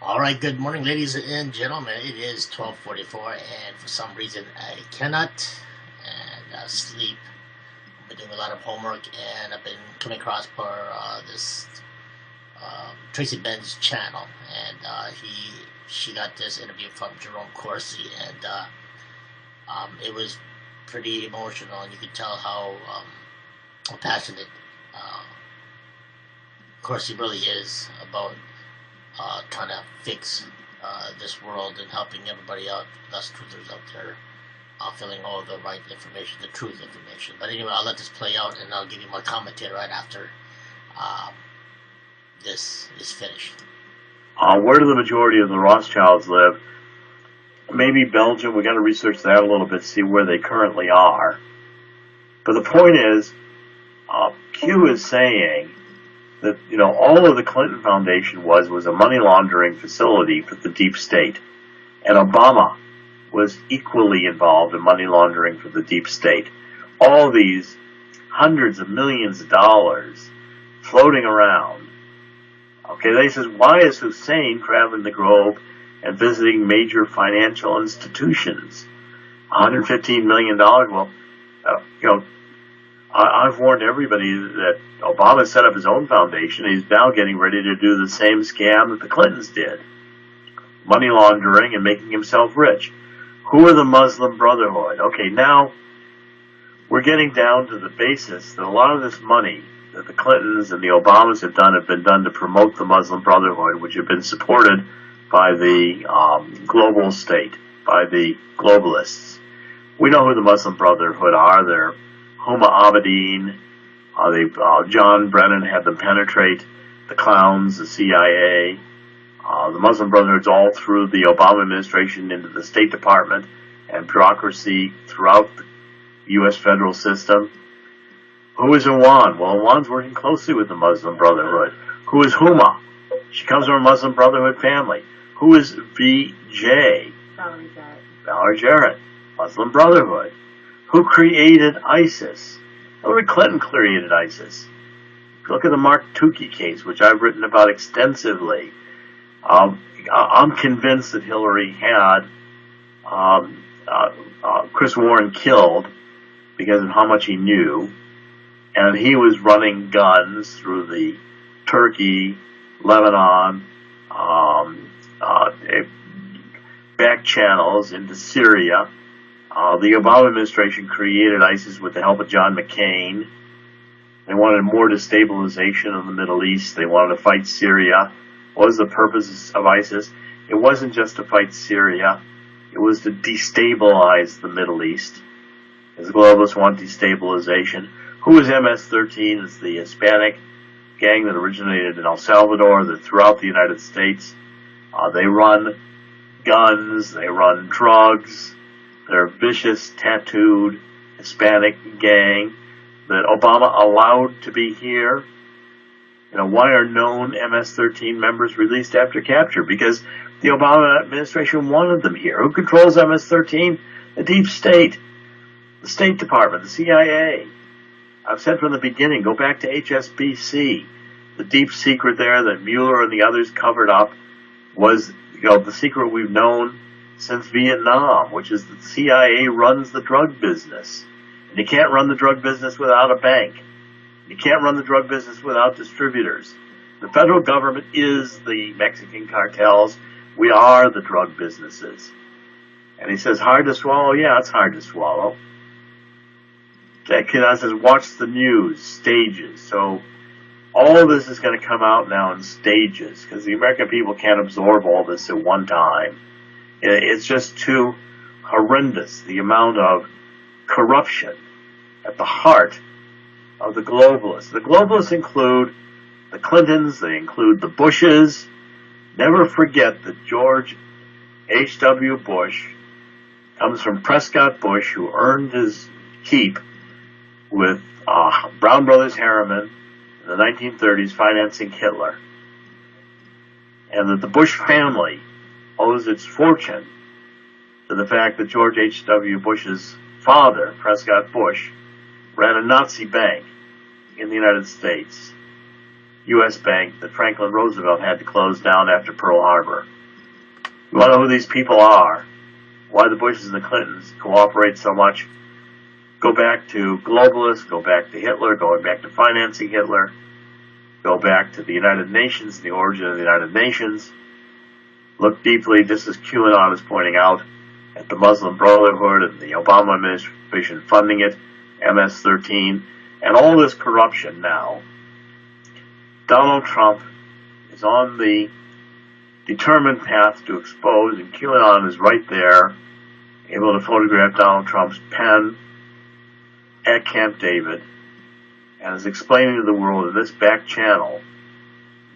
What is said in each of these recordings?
All right, good morning, ladies and gentlemen. It is 12:44, and for some reason I cannot sleep. I've been doing a lot of homework, and I've been coming across for this Tracy Ben's channel, and she got this interview from Jerome Corsi, and it was pretty emotional, and you could tell how passionate uh, Corsi really is about trying to fix this world and helping everybody out, us truthers out there, filling all the right information, the truth information. But anyway, I'll let this play out and I'll give you my commentary right after um, this is finished. Where do the majority of the Rothschilds live? Maybe Belgium. We got to research that a little bit, see where they currently are. But the point is, Q is saying that all of the Clinton Foundation was a money laundering facility for the deep state, and Obama was equally involved in money laundering for the deep state. All these hundreds of millions of dollars floating around. Okay, they says, why is Hussein traveling the globe and visiting major financial institutions? $115 million. Well, I've warned everybody that Obama set up his own foundation. He's now getting ready to do the same scam that the Clintons did. Money laundering and making himself rich. Who are the Muslim Brotherhood? Okay, now we're getting down to the basis that a lot of this money that the Clintons and the Obamas have been done to promote the Muslim Brotherhood, which have been supported by the global state, by the globalists. We know who the Muslim Brotherhood are. They're Huma Abedin. John Brennan had them penetrate the clowns, the CIA. The Muslim Brotherhood's all through the Obama administration into the State Department and bureaucracy throughout the U.S. federal system. Who is Iwan? Well, Iwan's working closely with the Muslim Brotherhood. Who is Huma? She comes from a Muslim Brotherhood family. Who is VJ? Valerie Jarrett, Muslim Brotherhood. Who created ISIS? Hillary Clinton created ISIS. Look at the Mark Tukey case, which I've written about extensively. I'm convinced that Hillary had Chris Warren killed because of how much he knew, and he was running guns through the Turkey, Lebanon, back channels into Syria. The Obama administration created ISIS with the help of John McCain. They wanted more destabilization of the Middle East. They wanted to fight Syria. What was the purpose of ISIS? It wasn't just to fight Syria. It was to destabilize the Middle East. As globalists want destabilization. Who is MS-13? It's the Hispanic gang that originated in El Salvador, that throughout the United States. They run guns, they run drugs. They're a vicious, tattooed Hispanic gang that Obama allowed to be here. Why are known MS-13 members released after capture? Because the Obama administration wanted them here. Who controls MS-13? The deep state, the State Department, the CIA. I've said from the beginning, go back to HSBC. The deep secret there that Mueller and the others covered up was, the secret we've known since Vietnam, which is that the CIA runs the drug business. And you can't run the drug business without a bank. You can't run the drug business without distributors. The federal government is the Mexican cartels. We are the drug businesses. And he says, hard to swallow? Yeah, it's hard to swallow. That kid says, watch the news, stages. So all of this is going to come out now in stages because the American people can't absorb all this at one time. It's just too horrendous, the amount of corruption at the heart of the globalists. The globalists include the Clintons, they include the Bushes. Never forget that George H.W. Bush comes from Prescott Bush, who earned his keep with Brown Brothers Harriman in the 1930s financing Hitler. And that the Bush family owes its fortune to the fact that George H.W. Bush's father, Prescott Bush, ran a Nazi bank in the United States. U.S. bank that Franklin Roosevelt had to close down after Pearl Harbor. You want to know who these people are? Why the Bushes and the Clintons cooperate so much? Go back to globalists, go back to Hitler, going back to financing Hitler, go back to the United Nations, the origin of the United Nations. Look deeply, just as QAnon is pointing out, at the Muslim Brotherhood and the Obama administration funding it, MS-13, and all this corruption now. Donald Trump is on the determined path to expose, and QAnon is right there, able to photograph Donald Trump's pen at Camp David, and is explaining to the world in this back channel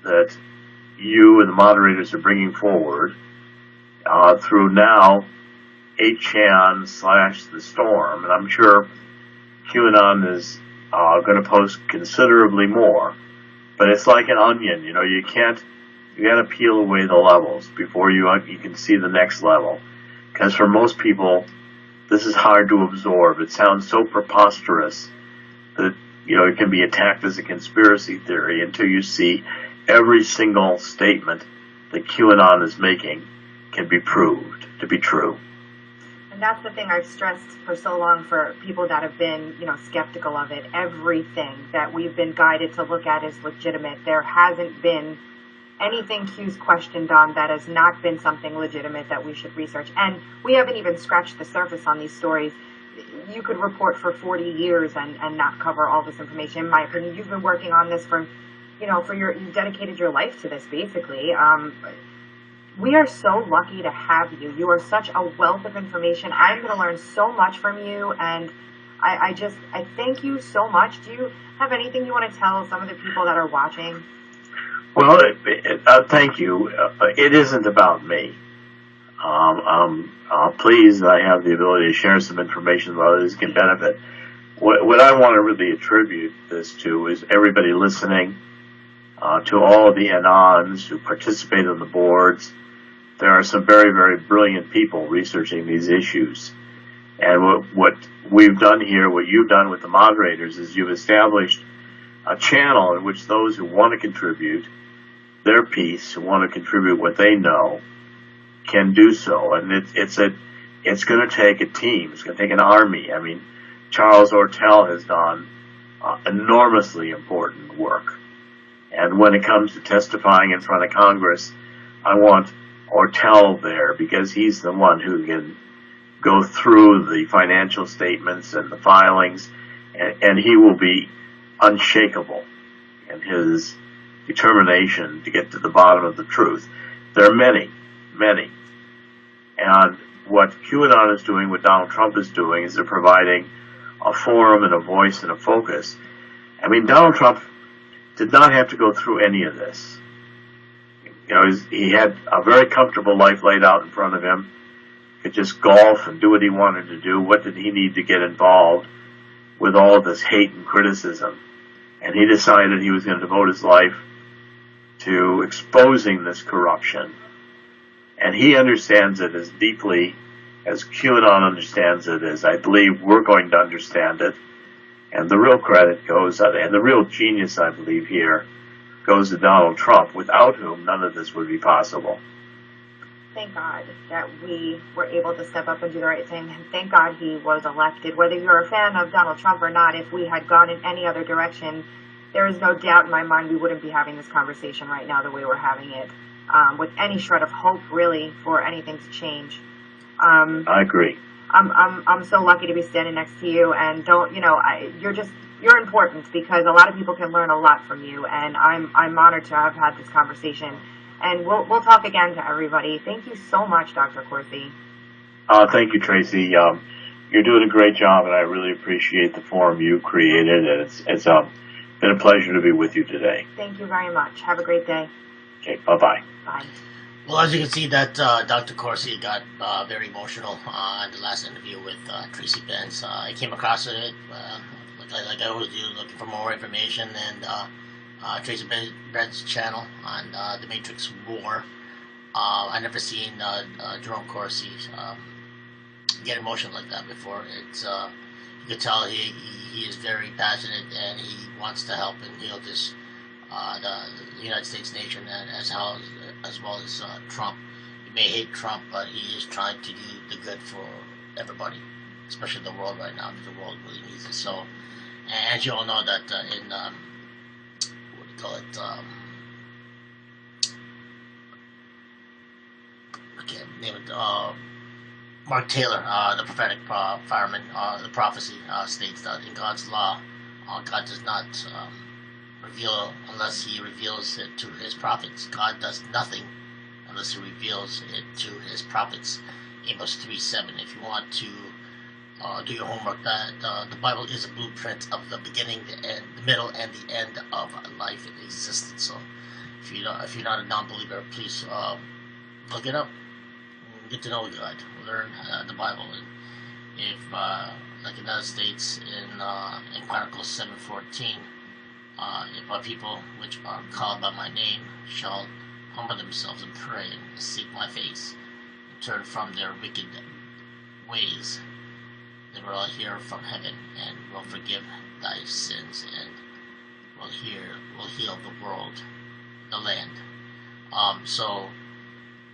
that you and the moderators are bringing forward through now 8chan/The Storm, and I'm sure QAnon is going to post considerably more, but it's like an onion, you gotta peel away the levels before you can see the next level, because for most people this is hard to absorb. It sounds so preposterous that it can be attacked as a conspiracy theory until you see every single statement that QAnon is making can be proved to be true. And that's the thing I've stressed for so long for people that have been, skeptical of it. Everything that we've been guided to look at is legitimate. There hasn't been anything Q's questioned on that has not been something legitimate that we should research. And we haven't even scratched the surface on these stories. You could report for 40 years and not cover all this information. In my opinion, you've been working on this for you dedicated your life to this, basically. We are so lucky to have you. You are such a wealth of information. I'm going to learn so much from you, and I thank you so much. Do you have anything you want to tell some of the people that are watching? Well, thank you. It isn't about me. I'm pleased that I have the ability to share some information that others can benefit. What I want to really attribute this to is everybody listening, to all of the Anons who participate on the boards. There are some very, very brilliant people researching these issues. And what we've done here, what you've done with the moderators, is you've established a channel in which those who want to contribute their piece, who want to contribute what they know, can do so. And it's going to take a team. It's going to take an army. I mean, Charles Ortel has done enormously important work. And when it comes to testifying in front of Congress, I want Ortel there because he's the one who can go through the financial statements and the filings, and he will be unshakable in his determination to get to the bottom of the truth. There are many, many. And what QAnon is doing, what Donald Trump is doing, is they're providing a forum and a voice and a focus. I mean, Donald Trump did not have to go through any of this. He had a very comfortable life laid out in front of him. He could just golf and do what he wanted to do. What did he need to get involved with all of this hate and criticism? And he decided he was going to devote his life to exposing this corruption. And he understands it as deeply as QAnon understands it, as I believe we're going to understand it. And the real credit goes, and the real genius, I believe, here goes to Donald Trump, without whom none of this would be possible. Thank God that we were able to step up and do the right thing. And thank God he was elected. Whether you're a fan of Donald Trump or not, if we had gone in any other direction, there is no doubt in my mind we wouldn't be having this conversation right now the way we're having it, with any shred of hope, really, for anything to change. I agree. I'm so lucky to be standing next to you, and you're important because a lot of people can learn a lot from you, and I'm honored to have had this conversation. And we'll talk again to everybody. Thank you so much, Dr. Corsi. Thank you, Tracy. You're doing a great job, and I really appreciate the forum you created, and it's been a pleasure to be with you today. Thank you very much. Have a great day. Okay, bye-bye. Bye. Well, as you can see, that Dr. Corsi got very emotional in the last interview with Tracy Benz. I came across it, like I always do, looking for more information, and Tracy Benz's channel on the Matrix War. I never seen Jerome Corsi get emotional like that before. It's you could tell he is very passionate and he wants to help and heal this the United States nation, and as well as Trump. You may hate Trump, but he is trying to do the good for everybody, especially the world right now, because the world really needs it. So, and as you all know, that in what do you call it? I can't name it. Mark Taylor, the prophetic fireman, the prophecy states that in God's law, God does not reveal unless He reveals it to His prophets. God does nothing unless He reveals it to His prophets. Amos 3:7. If you want to do your homework, that the Bible is a blueprint of the beginning, the end, the middle, and the end of life in existence. So, if you're not a non-believer, please look it up. Get to know God, learn the Bible, and if like in the United States in Chronicles 7:14, if my people which are called by my name shall humble themselves and pray and seek my face and turn from their wicked ways, they will hear from heaven and will forgive thy sins and will heal the world, the land. So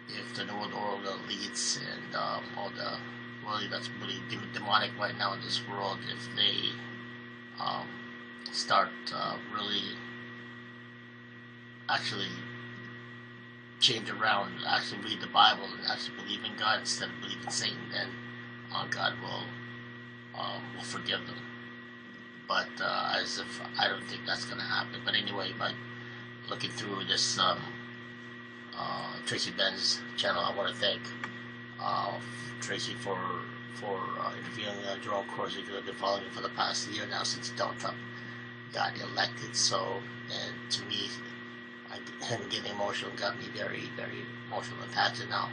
if the New World Order leads and all the really that's really demonic right now in this world, if they start really actually change around, actually read the Bible and actually believe in God instead of believing in Satan, then God will forgive them. But as if I don't think that's going to happen. But anyway, by looking through this Tracy Ben's channel, I want to thank Tracy for interviewing Jerome Corsi, because I've been following him for the past year now since Donald Trump got elected. So, and to me, him getting emotional got me very, very emotional and attached. Now,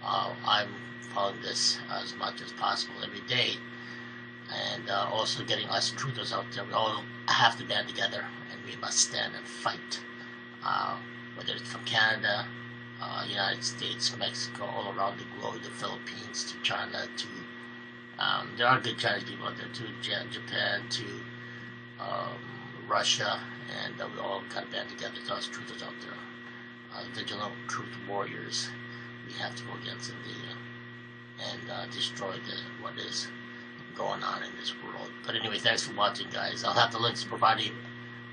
I'm following this as much as possible every day, and also getting us truthers out there. We all have to band together, and we must stand and fight. Whether it's from Canada, United States, Mexico, all around the globe, the Philippines, to China, to there are good Chinese people out there too, Japan, to Russia, and we all got to band together to us truthers out there, vigilant truth warriors. We have to go against them and destroy what is going on in this world. But anyway, thanks for watching, guys. I'll have the links provided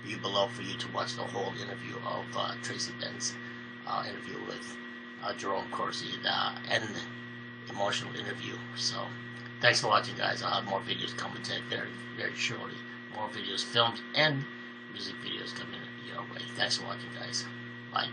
you below for you to watch the whole interview of Tracy Ben's interview with Jerome Corsi, the end emotional interview. So thanks for watching, guys. I'll have more videos coming to very, very shortly. More videos, films, and music videos coming your way. Thanks for watching, guys. Bye.